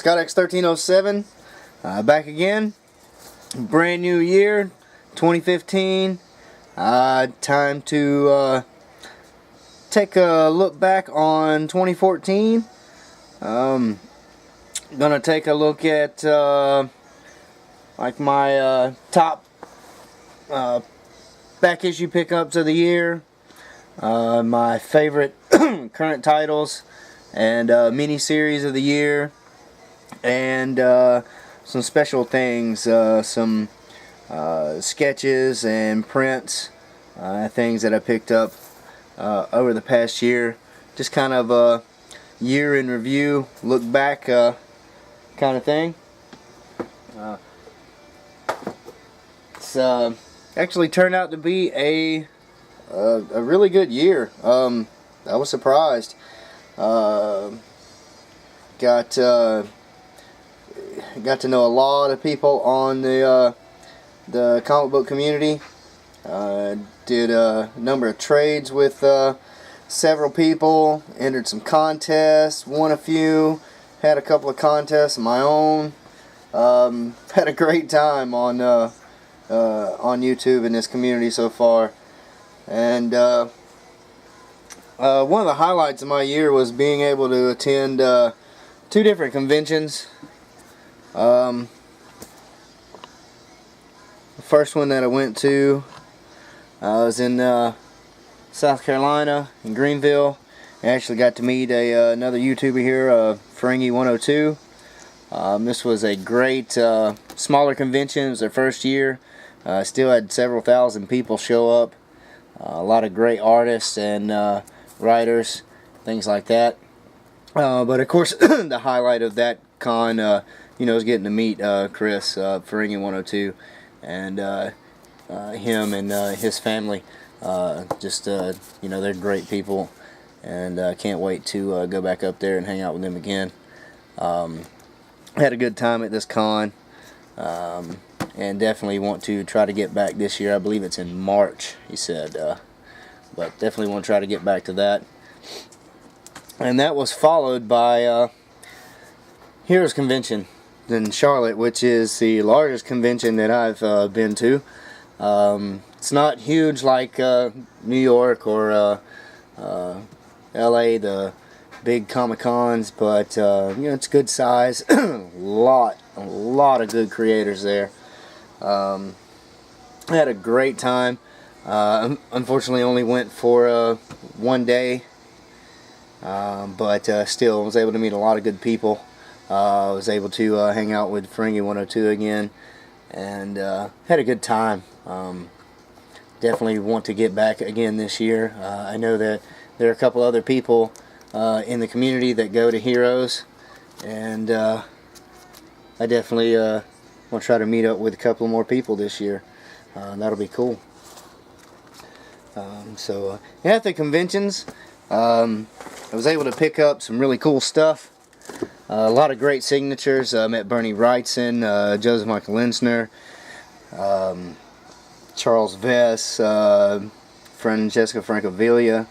Scott X1307, back again. Brand new year, 2015. Time to take a look back on 2014. Gonna take a look at like my top back issue pickups of the year, my favorite current titles, and mini series of the year, and some special things, some sketches and prints, things that I picked up over the past year. Just kind of a year in review, look back kind of thing. It's actually turned out to be a really good year. I was surprised. Got to know a lot of people on the comic book community. Did a number of trades with several people. Entered some contests. Won a few. Had a couple of contests of my own. Had a great time on YouTube in this community so far. And one of the highlights of my year was being able to attend 2 different conventions. The first one that I went to was in South Carolina, in Greenville. I actually got to meet another YouTuber here, Ferengi102. This was a great smaller convention. It was their first year. Still had several thousand people show up. A lot of great artists and writers, things like that. But of course, the highlight of that con, is getting to meet Chris, Ferengi102, and him and his family. They're great people, and can't wait to go back up there and hang out with them again. Had a good time at this con, and definitely want to try to get back this year. I believe it's in March, he said, but definitely want to try to get back to that. And that was followed by Heroes Convention in Charlotte, which is the largest convention that I've been to. It's not huge like New York or LA, the big Comic Cons, but it's good size. a lot of good creators there. I had a great time. Unfortunately, only went for 1 day, but still was able to meet a lot of good people. Was able to hang out with Ferengi102 again, and had a good time. Definitely want to get back again this year. I know that there are a couple other people in the community that go to Heroes, and I definitely want to try to meet up with a couple more people this year. That'll be cool. At the conventions, I was able to pick up some really cool stuff. A lot of great signatures. Met Bernie Wrightson, Joseph Michael Linsner, Charles Vess, Francesca Francavilla,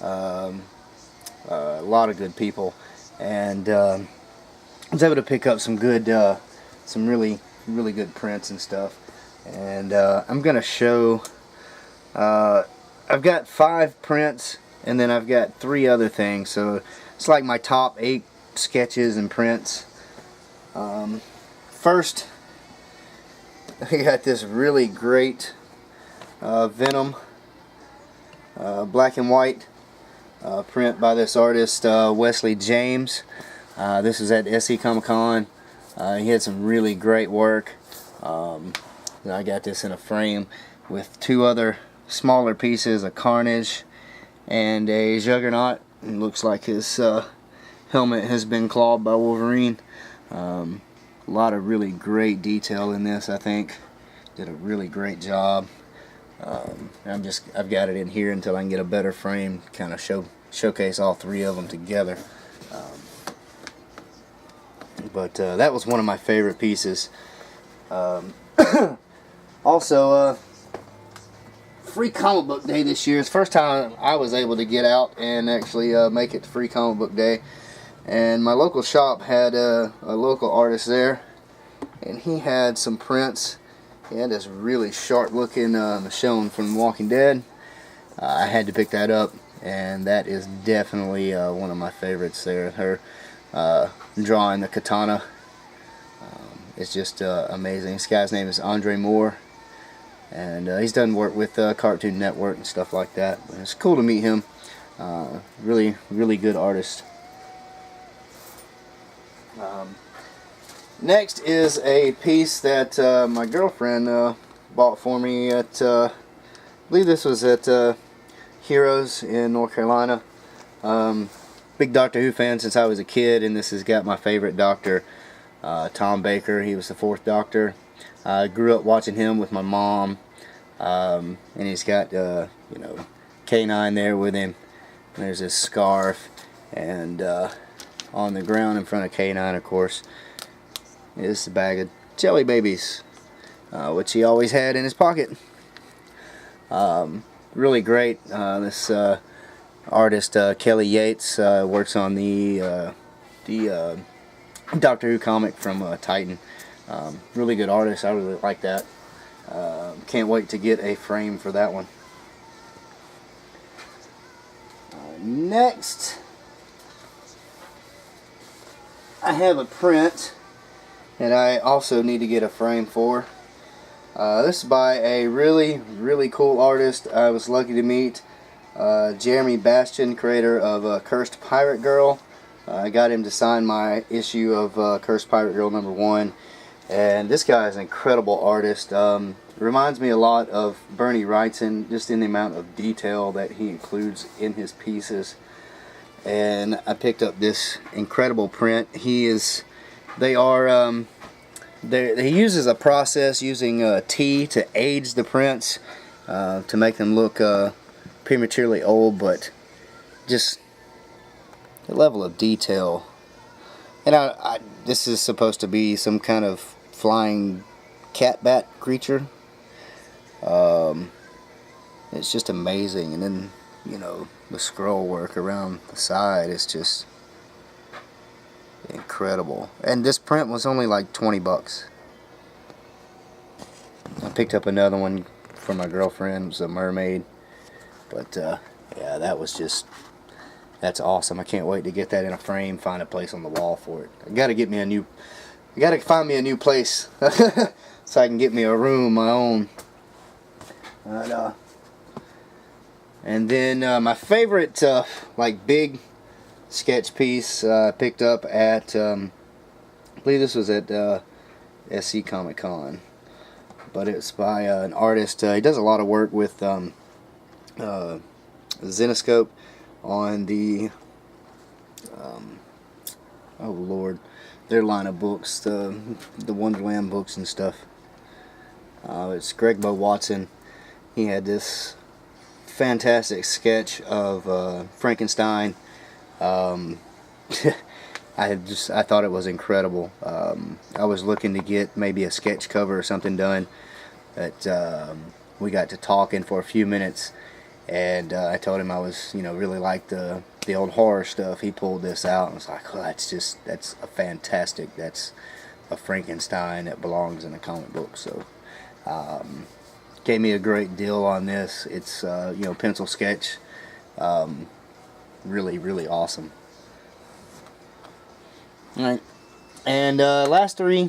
a lot of good people, and I was able to pick up some good, some really good prints and stuff. And I'm gonna show. I've got 5 prints, and then I've got 3 other things. So it's like my top 8 sketches and prints. First, I got this really great Venom black and white print by this artist Wesley James. This is at SC Comic Con. He had some really great work. I got this in a frame with 2 other smaller pieces, a Carnage and a Juggernaut. It looks like his helmet has been clawed by Wolverine. A lot of really great detail in this. I think did a really great job. I've got it in here until I can get a better frame, kind of showcase all 3 of them together. But that was one of my favorite pieces. Also, Free Comic Book Day this year. It's the first time I was able to get out and actually make it to Free Comic Book Day. And my local shop had a local artist there, and he had some prints. He had this really sharp looking Michonne from Walking Dead. I had to pick that up, and that is definitely one of my favorites there. Her drawing the katana is just amazing. This guy's name is Andre Moore, and he's done work with Cartoon Network and stuff like that. But it's cool to meet him. Really, really good artist. Next is a piece that my girlfriend bought for me at, I believe this was at Heroes in North Carolina. Big Doctor Who fan since I was a kid, and this has got my favorite Doctor, Tom Baker. He was the 4th Doctor. I grew up watching him with my mom, and he's got you know, K9 there with him. And there's his scarf, and on the ground in front of K9, of course, is a bag of Jelly Babies, which he always had in his pocket. Really great. This artist Kelly Yates works on the Doctor Who comic from Titan. Really good artist. I really like that. Can't wait to get a frame for that one. Next, I have a print that I also need to get a frame for. This is by a really cool artist I was lucky to meet, Jeremy Bastian, creator of Cursed Pirate Girl. I got him to sign my issue of Cursed Pirate Girl #1, and this guy is an incredible artist. Reminds me a lot of Bernie Wrightson, just in the amount of detail that he includes in his pieces. And I picked up this incredible print. He uses a process using tea to age the prints to make them look prematurely old, but just the level of detail. And this is supposed to be some kind of flying cat bat creature. It's just amazing. And then, you know, the scroll work around the side is just incredible. And this print was only like 20 bucks. I picked up another one for my girlfriend. It was a mermaid. But yeah, that's awesome. I can't wait to get that in a frame, find a place on the wall for it. I gotta find me a new place so I can get me a room, my own. And then my favorite like big sketch piece I picked up at I believe this was at SC Comic Con, but it's by an artist. He does a lot of work with Zenescope on the oh Lord, their line of books, the Wonderland books and stuff. It's Greg Bo Watson. He had this fantastic sketch of Frankenstein. I thought it was incredible. I was looking to get maybe a sketch cover or something done, but we got to talking for a few minutes, and I told him I was, you know, really like the old horror stuff. He pulled this out and was like, "Oh, that's a fantastic. That's a Frankenstein that belongs in a comic book." So. Gave me a great deal on this. It's you know, pencil sketch, really awesome. All right, and last 3.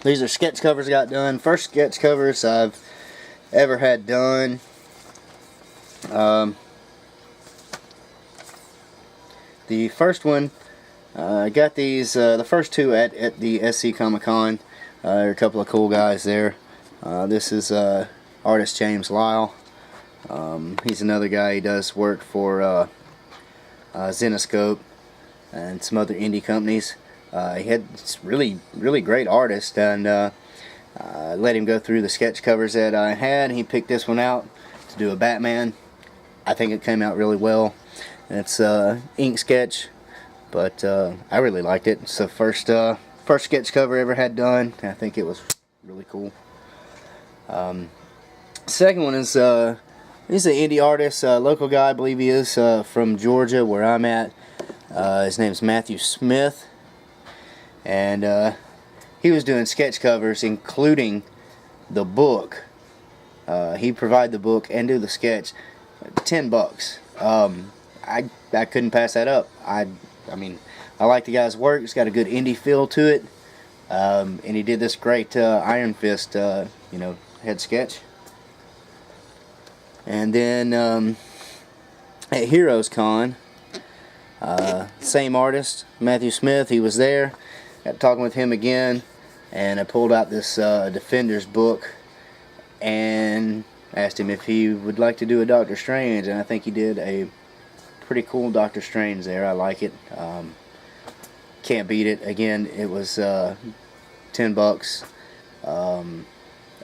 These are sketch covers I got done. First sketch covers I've ever had done. The first one, I got these. The first 2 at the SC Comic Con. There are a couple of cool guys there. This is artist James Lyle. He's another guy. He does work for Zenescope and some other indie companies. He had this really great artist, and let him go through the sketch covers that I had. He picked this one out to do a Batman. I think it came out really well. It's ink sketch, but I really liked it. It's the first sketch cover I ever had done. I think it was really cool. Second one is he's an indie artist, local guy, I believe he is from Georgia, where I'm at. His name's Matthew Smith, and he was doing sketch covers, including the book. He provided the book and do the sketch. $10. I couldn't pass that up. I mean, I like the guy's work. It's got a good indie feel to it, and he did this great Iron Fist, head sketch. And then at Heroes Con, same artist, Matthew Smith, he was there. Got talking with him again, and I pulled out this Defenders book and asked him if he would like to do a Doctor Strange, and I think he did a pretty cool Doctor Strange there. I like it. Can't beat it. Again, it was $10.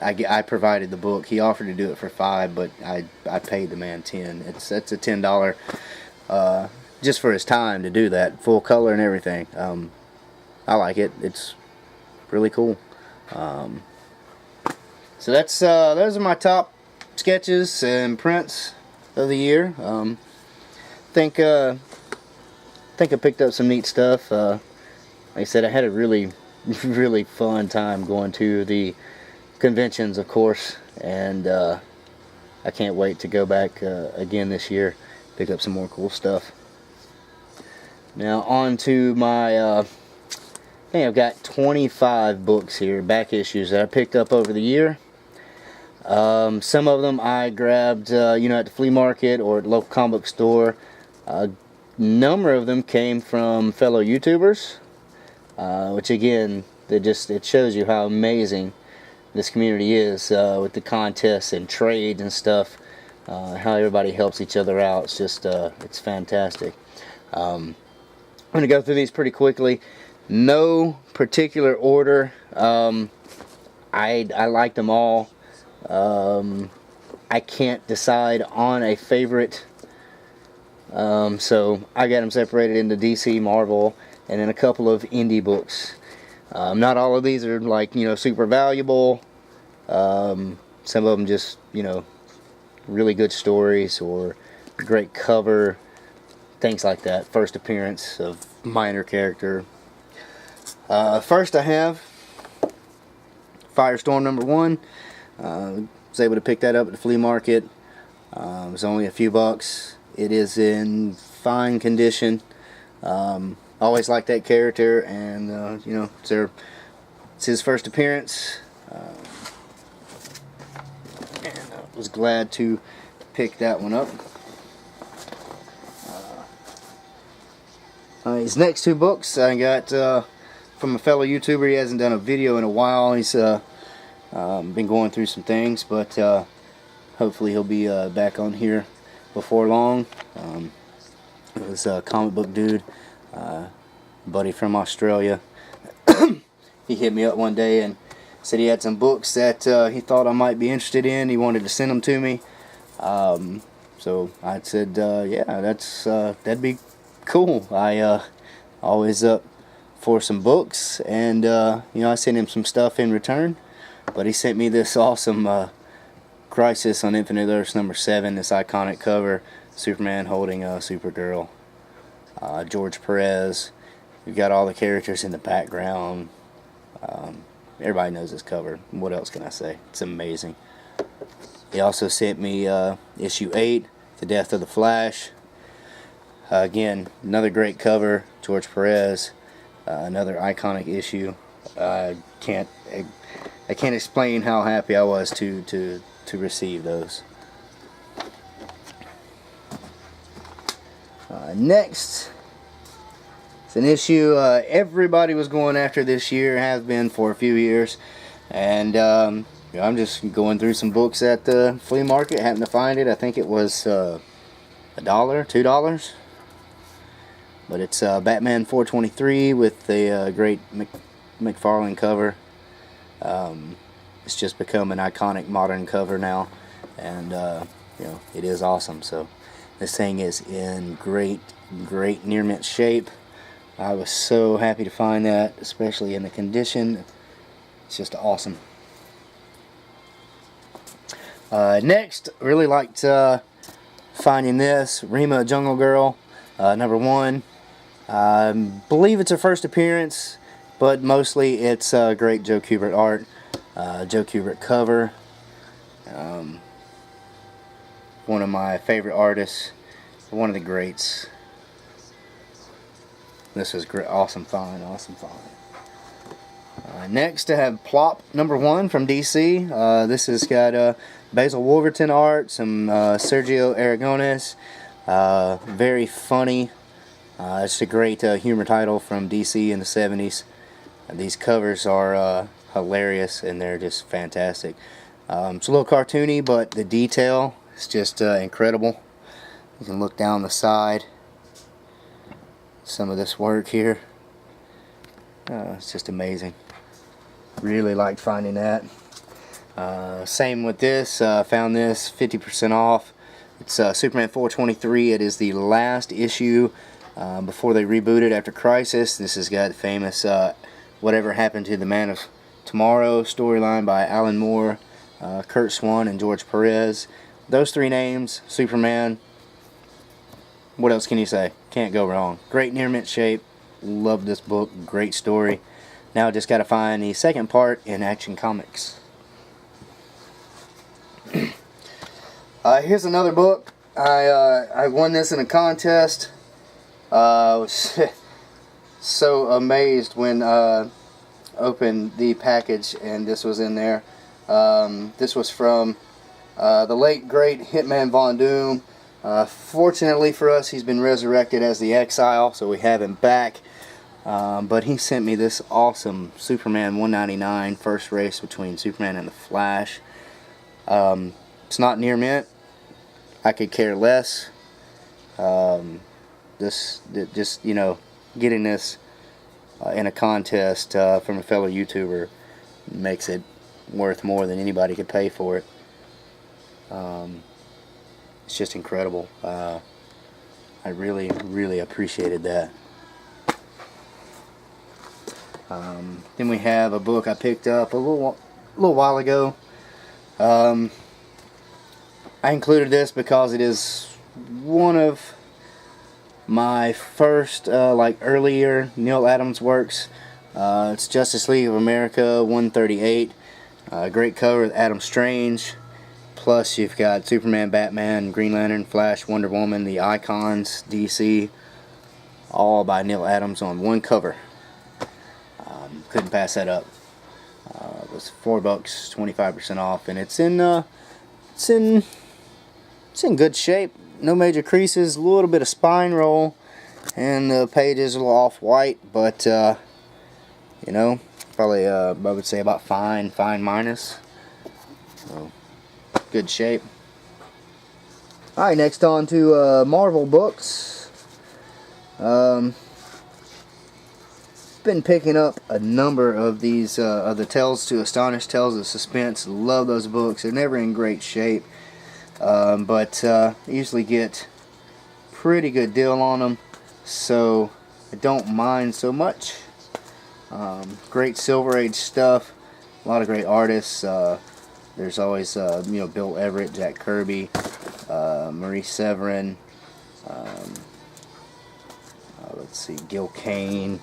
I provided the book. He offered to do it for $5, but I paid the man $10. That's a $10 just for his time to do that, full color and everything. I like it. It's really cool. So that's those are my top sketches and prints of the year. Think I picked up some neat stuff. Like I said, I had a really fun time going to the conventions, of course, and I can't wait to go back again this year, pick up some more cool stuff. Now on to my I think I've got 25 books here, back issues that I picked up over the year. Some of them I grabbed at the flea market or at the local comic book store. A number of them came from fellow YouTubers, which again, it shows you how amazing this community is with the contests and trades and stuff, how everybody helps each other out. It's just it's fantastic. I'm going to go through these pretty quickly. No particular order. I like them all. I can't decide on a favorite. So I got them separated into DC, Marvel, and then a couple of indie books. Not all of these are like, super valuable. Some of them just, really good stories or great cover, things like that. First appearance of minor character. First I have Firestorm #1. Was able to pick that up at the flea market. It was only a few bucks. It is in fine condition. Always liked that character, and it's his first appearance. And I was glad to pick that one up. His next two books I got from a fellow YouTuber. He hasn't done a video in a while. He's been going through some things, but hopefully he'll be back on here before long. It was a comic book dude, buddy from Australia. He hit me up one day and said he had some books that he thought I might be interested in. He wanted to send them to me. So I said, yeah, that'd be cool. I always up for some books, and I sent him some stuff in return. But he sent me this awesome Crisis on Infinite Earths #7, this iconic cover, Superman holding Supergirl, George Perez. You've got all the characters in the background. Everybody knows this cover. What else can I say? It's amazing. He also sent me issue 8, The Death of the Flash. Again, another great cover, George Perez. Another iconic issue. I can't explain how happy I was to receive those. Next, it's an issue everybody was going after this year, has been for a few years, and I'm just going through some books at the flea market. Happened to find it. I think it was $1, $2, but it's Batman 423 with the great McFarlane cover. It's just become an iconic modern cover now, and it is awesome. So this thing is in great near mint shape. I was so happy to find that, especially in the condition. It's just awesome. Next, really liked finding this Rima Jungle Girl #1. I believe it's her first appearance, but mostly it's great Joe Kubert art, Joe Kubert cover. One of my favorite artists, one of the greats. This is great, awesome find, awesome find. Next I have Plop #1 from DC. This has got Basil Wolverton art, some Sergio Aragones. Very funny. It's a great humor title from DC in the 70s. These covers are hilarious and they're just fantastic. It's a little cartoony, but the detail is just incredible. You can look down the side. Some of this work here. It's just amazing. Really liked finding that. Same with this. Found this 50% off. It's Superman 423. It is the last issue before they rebooted after Crisis. This has got the famous Whatever Happened to the Man of Tomorrow storyline by Alan Moore, Kurt Swan, and George Perez. Those three names, Superman. What else can you say? Can't go wrong. Great near mint shape. Love this book. Great story. Now I just got to find the second part in Action Comics. Here's another book. I won this in a contest. I was so amazed when opened the package and this was in there. This was from the late great Hitman Von Doom. Fortunately for us, he's been resurrected as the Exile, so we have him back. But he sent me this awesome Superman 199 first race between Superman and the Flash. It's not near mint. I could care less. Just you know, getting this in a contest from a fellow YouTuber makes it worth more than anybody could pay for it. It's just incredible. I really appreciated that. Then we have a book I picked up a little while ago. I included this because it is one of my first like earlier Neal Adams works. It's Justice League of America 138. Great cover with Adam Strange. Plus you've got Superman, Batman, Green Lantern, Flash, Wonder Woman, the Icons, DC, all by Neal Adams on one cover. Couldn't pass that up. It was $4, 25% off, and it's in good shape. No major creases, a little bit of spine roll, and the pages are a little off-white, but you know, probably I would say about fine minus. So, good shape. Alright, next on to Marvel books. Been picking up a number of these of the Tales to Astonish, Tales of Suspense. Love those books. They're never in great shape, but usually get pretty good deal on them, so I don't mind so much. Great Silver Age stuff. A lot of great artists. There's always you know, Bill Everett, Jack Kirby, Marie Severin. Let's see, Gil Kane.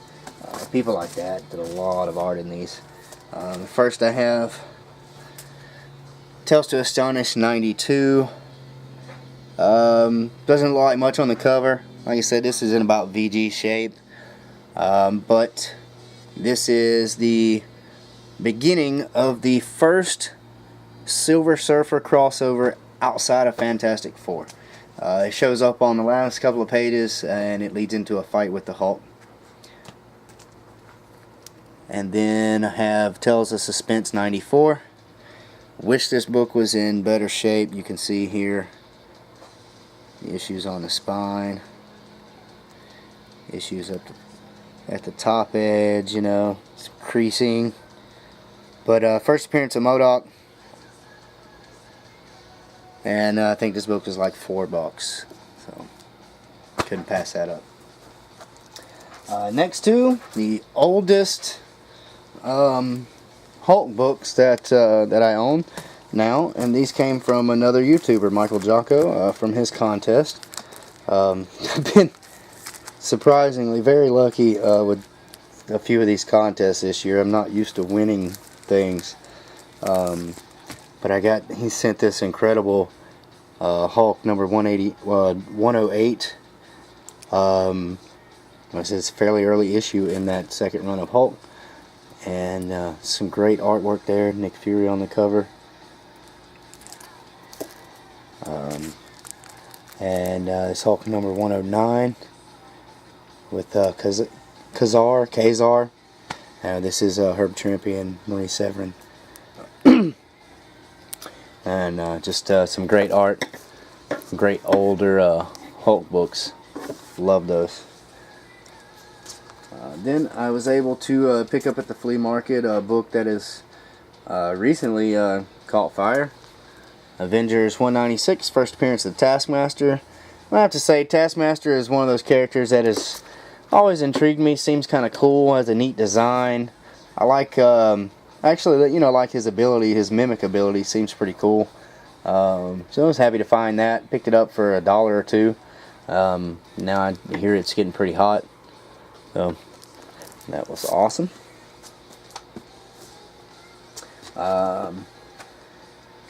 People like that. Did a lot of art in these. First I have Tales to Astonish 92. Doesn't look like much on the cover. Like I said, this is in about VG shape. But this is the beginning of the first Silver Surfer crossover outside of Fantastic Four. It shows up on the last couple of pages and it leads into a fight with the Hulk. And then I have Tales of Suspense 94. Wish this book was in better shape. You can see here the issues on the spine, issues up at the top edge, you know, some creasing. But first appearance of MODOK, and I think this book was like $4, so couldn't pass that up. Next to the oldest Hulk books that I own now, and these came from another YouTuber, Michael Jocko, from his contest. I've been surprisingly very lucky with a few of these contests this year. I'm not used to winning things, but he sent this incredible Hulk number 108. This is a fairly early issue in that second run of Hulk, and some great artwork there. Nick Fury on the cover, and it's Hulk number 109 with Kazar. This is Herb Trimpe and Marie Severin. And just some great art, great older Hulk books. Love those. Then I was able to pick up at the flea market a book that is recently caught fire. Avengers 196, first appearance of Taskmaster. I have to say, Taskmaster is one of those characters that has always intrigued me. Seems kind of cool, has a neat design. I like, actually, you know, like his ability, his mimic ability seems pretty cool. So I was happy to find that. Picked it up for $1 or $2. Now I hear it's getting pretty hot, so that was awesome.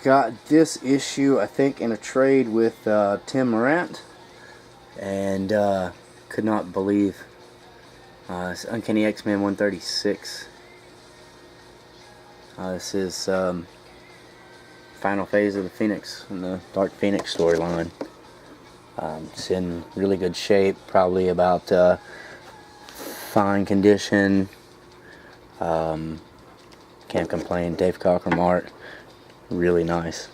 Got this issue, I think, in a trade with Tim Morant, and could not believe it's Uncanny X-Men 136. This is final phase of the Phoenix and the Dark Phoenix storyline. It's in really good shape, probably about fine condition. Can't complain. Dave Cockrum art, really nice.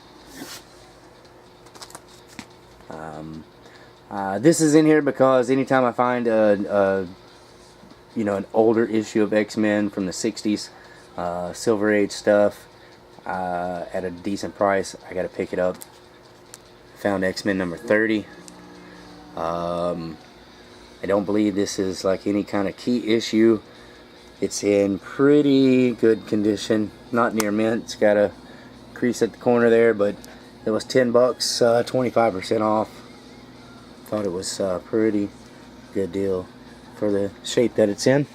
This is in here because anytime I find you know, an older issue of X-Men from the 60s, Silver Age stuff, at a decent price, I gotta pick it up. Found X-Men number 30. I don't believe this is like any kind of key issue. It's in pretty good condition, not near mint. It's got a crease at the corner there, but it was $10, 25% off. Thought it was a pretty good deal for the shape that it's in.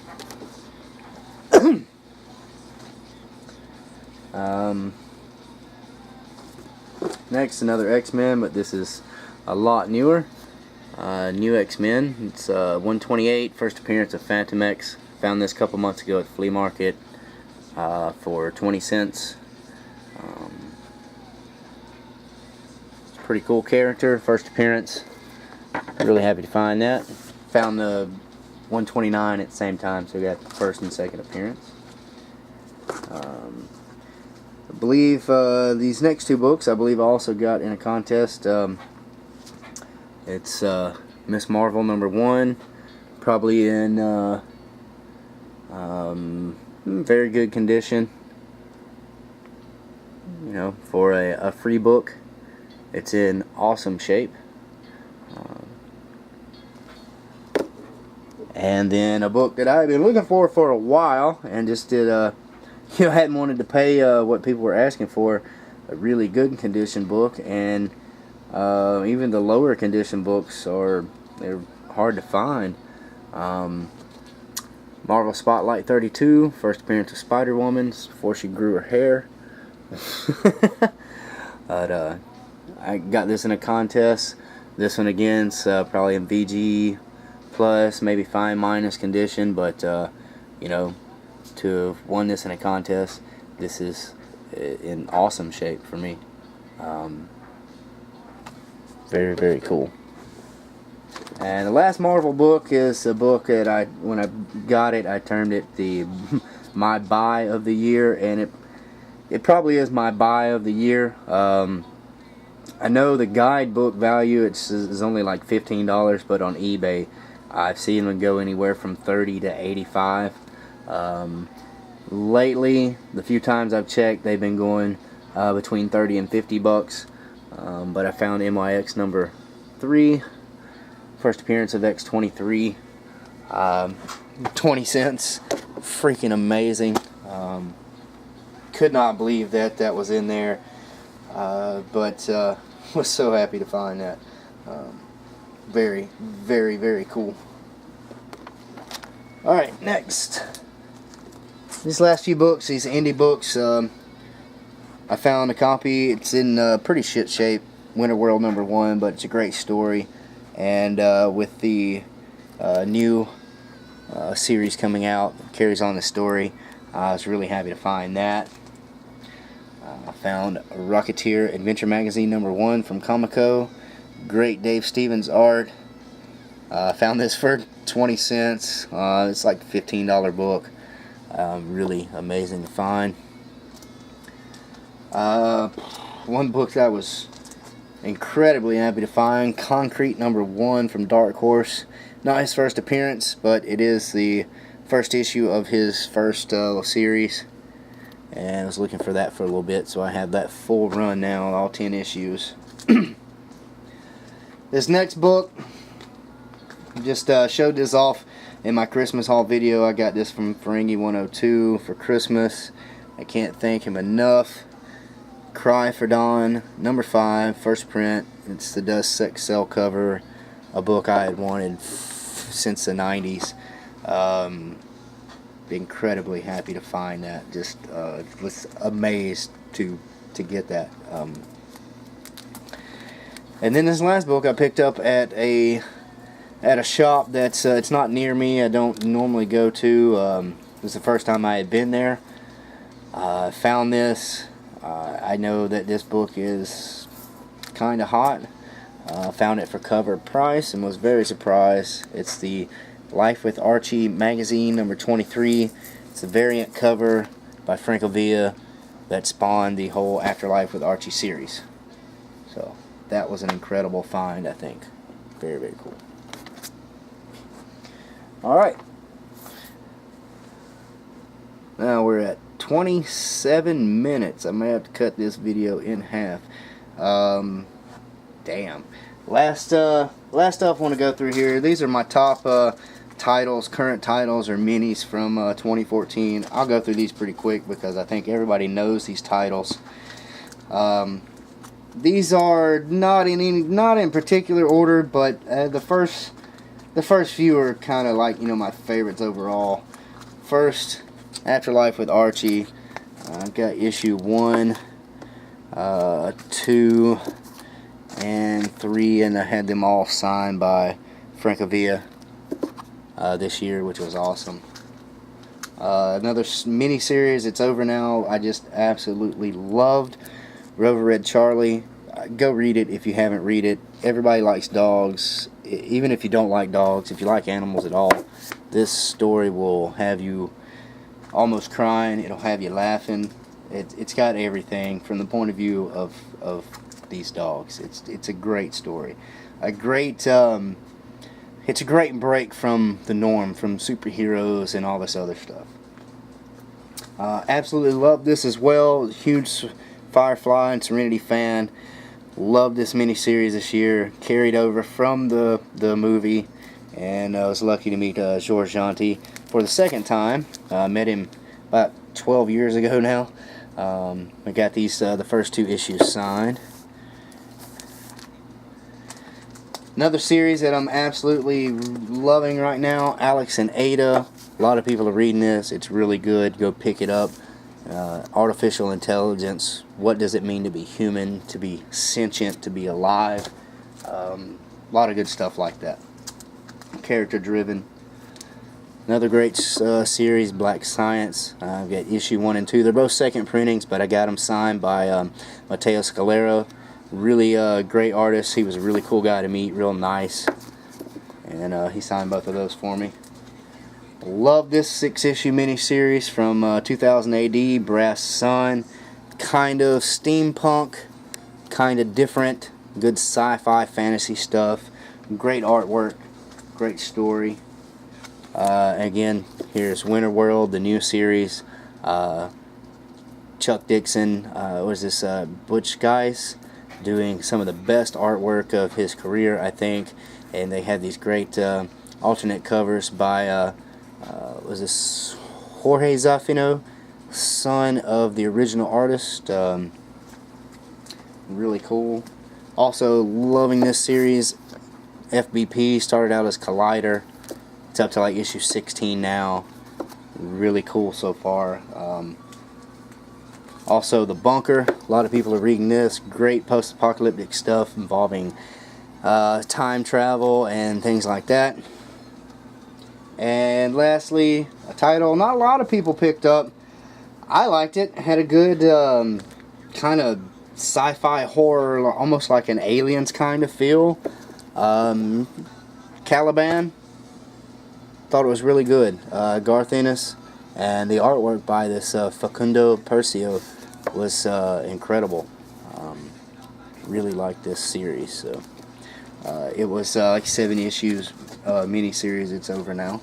Next, another X-Men, but this is a lot newer. New X-Men. It's 128, first appearance of Phantom X. Found this a couple months ago at the flea market for 20 cents. It's a pretty cool character, first appearance. Really happy to find that. Found the 129 at the same time, so we got the first and second appearance. I believe these next two books, I believe I also got in a contest. It's Miss Marvel number 1, probably in very good condition. You know, for a free book, it's in awesome shape. And then a book that I've been looking for a while, and just did you know, hadn't wanted to pay what people were asking for. A really good condition book, and even the lower condition books they're hard to find. Marvel Spotlight 32, first appearance of Spider-Woman before she grew her hair. But I got this in a contest. This one again's probably in VG plus, maybe fine minus condition, but you know, to have won this in a contest, this is in awesome shape for me. Very, very cool. And the last Marvel book is a book that when I got it, I termed it the my buy of the year, and it probably is my buy of the year. I know the guidebook value is only like $15, but on eBay I've seen them go anywhere from $30 to $85. Lately, the few times I've checked, they've been going between $30 and $50. But I found MYX number 3, first appearance of X-23, 20 cents, freaking amazing. Could not believe that was in there, but was so happy to find that. Very, very, very cool. Alright, next. These last few books, these indie books, I found a copy. It's in pretty shit shape. Winter World #1, but it's a great story. And with the new series coming out, carries on the story. I was really happy to find that. I found Rocketeer Adventure Magazine #1 from Comico. Great Dave Stevens art. Found this for 20 cents. It's like a $15 book. Really amazing to find. One book that I was incredibly happy to find, Concrete #1 from Dark Horse. Not his first appearance, but it is the first issue of his first series. And I was looking for that for a little bit, so I have that full run now, all 10 issues. This next book, just showed this off in my Christmas haul video. I got this from Ferengi102 for Christmas. I can't thank him enough. Cry for Dawn #5, first print. It's the Dust Sex Cell cover, a book I had wanted since the 90s. Incredibly happy to find that. Just was amazed to get that. And then this last book I picked up at a shop that's it's not near me. I don't normally go to. This is the first time I had been there. Found this. I know that this book is kind of hot. Found it for cover price and was very surprised. It's the Life with Archie magazine #23. It's a variant cover by Francavilla that spawned the whole Afterlife with Archie series. So that was an incredible find, I think. Very, very cool. Alright. Now we're at 27 minutes. I may have to cut this video in half. Damn. Last stuff I want to go through here. These are my top titles, current titles or minis from 2014. I'll go through these pretty quick because I think everybody knows these titles. These are not in particular order, but the first few are kind of like, you know, my favorites overall. First, Afterlife with Archie. I've got issue 1, 2, and 3, and I had them all signed by Francavilla this year, which was awesome. Another mini-series, it's over now, I just absolutely loved Rover Red Charlie. Go read it if you haven't read it. Everybody likes dogs. Even if you don't like dogs, if you like animals at all, this story will have you almost crying. It'll have you laughing. It's got everything from the point of view of these dogs. It's a great story. It's a great break from the norm, from superheroes and all this other stuff. Absolutely love this as well. Huge Firefly and Serenity fan. Loved this miniseries this year. Carried over from the movie, and I was lucky to meet Georges Jeanty for the second time. Met him about 12 years ago now. I got these the first 2 issues signed. Another series that I'm absolutely loving right now, Alex and Ada. A lot of people are reading this. It's really good. Go pick it up. Artificial intelligence. What does it mean to be human, to be sentient, to be alive? A lot of good stuff like that. Character driven. Another great series, Black Science. I've got issue 1 and 2. They're both second printings, but I got them signed by Matteo Scalera. Really great artist. He was a really cool guy to meet, real nice. And he signed both of those for me. Love this 6-issue miniseries from 2000 AD, Brass Sun. Kind of steampunk, kind of different, good sci-fi fantasy stuff. Great artwork, great story. Again, here's Winter World, the new series. Chuck Dixon, Butch Guice, doing some of the best artwork of his career, I think. And they had these great alternate covers by was this Jorge Zaffino, son of the original artist. Really cool. Also loving this series. FBP started out as Collider. It's up to like issue 16 now. Really cool so far. Also, The Bunker. A lot of people are reading this. Great post-apocalyptic stuff involving time travel and things like that. And lastly, a title not a lot of people picked up. I liked it. Had a good kind of sci-fi horror, almost like an Aliens kind of feel. Caliban. Thought it was really good. Garth Ennis, and the artwork by this Facundo Percio was incredible. Really liked this series. So it was like 7 issues mini-series. It's over now.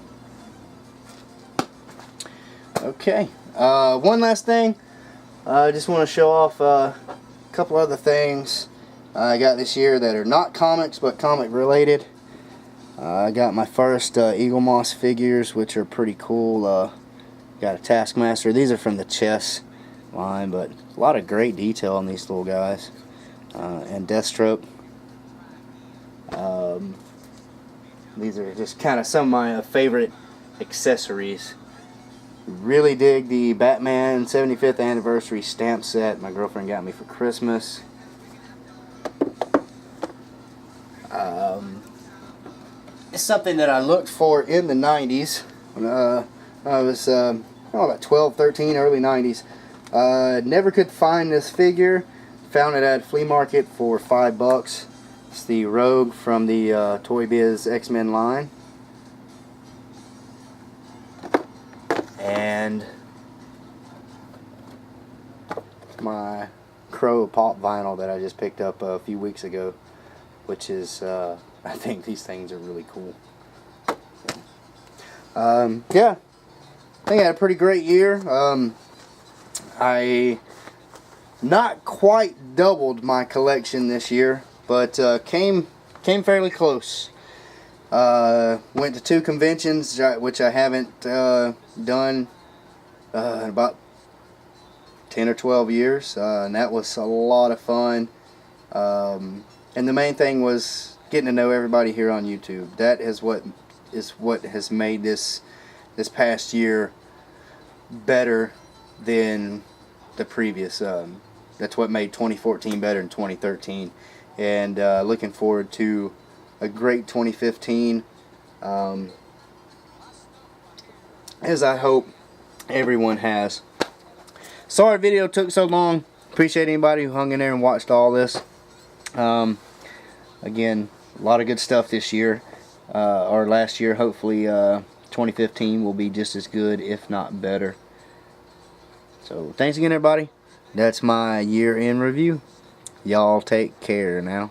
Okay, one last thing. I just want to show off a couple other things I got this year that are not comics but comic related. I got my first Eaglemoss figures, which are pretty cool. Got a Taskmaster. These are from the Chess line, but a lot of great detail on these little guys. And Deathstroke. These are just kind of some of my favorite accessories. Really dig the Batman 75th anniversary stamp set my girlfriend got me for Christmas. It's something that I looked for in the 90s when I was about 12, 13, early 90s. Never could find this figure. Found it at a flea market for $5. It's the Rogue from the Toy Biz X-Men line. And my Crow Pop vinyl that I just picked up a few weeks ago, which is I think these things are really cool. So, yeah, I think I had a pretty great year. I not quite doubled my collection this year, but came fairly close. Went to 2 conventions, which I haven't done in about 10 or 12 years, and that was a lot of fun. And the main thing was getting to know everybody here on YouTube. That is what has made this past year better than the previous. That's what made 2014 better than 2013, and looking forward to a great 2015, as I hope everyone has. Sorry video took so long. Appreciate anybody who hung in there and watched all this. Again, a lot of good stuff this year, or last year. Hopefully 2015 will be just as good, if not better. So thanks again, everybody. That's my year in review. Y'all take care now.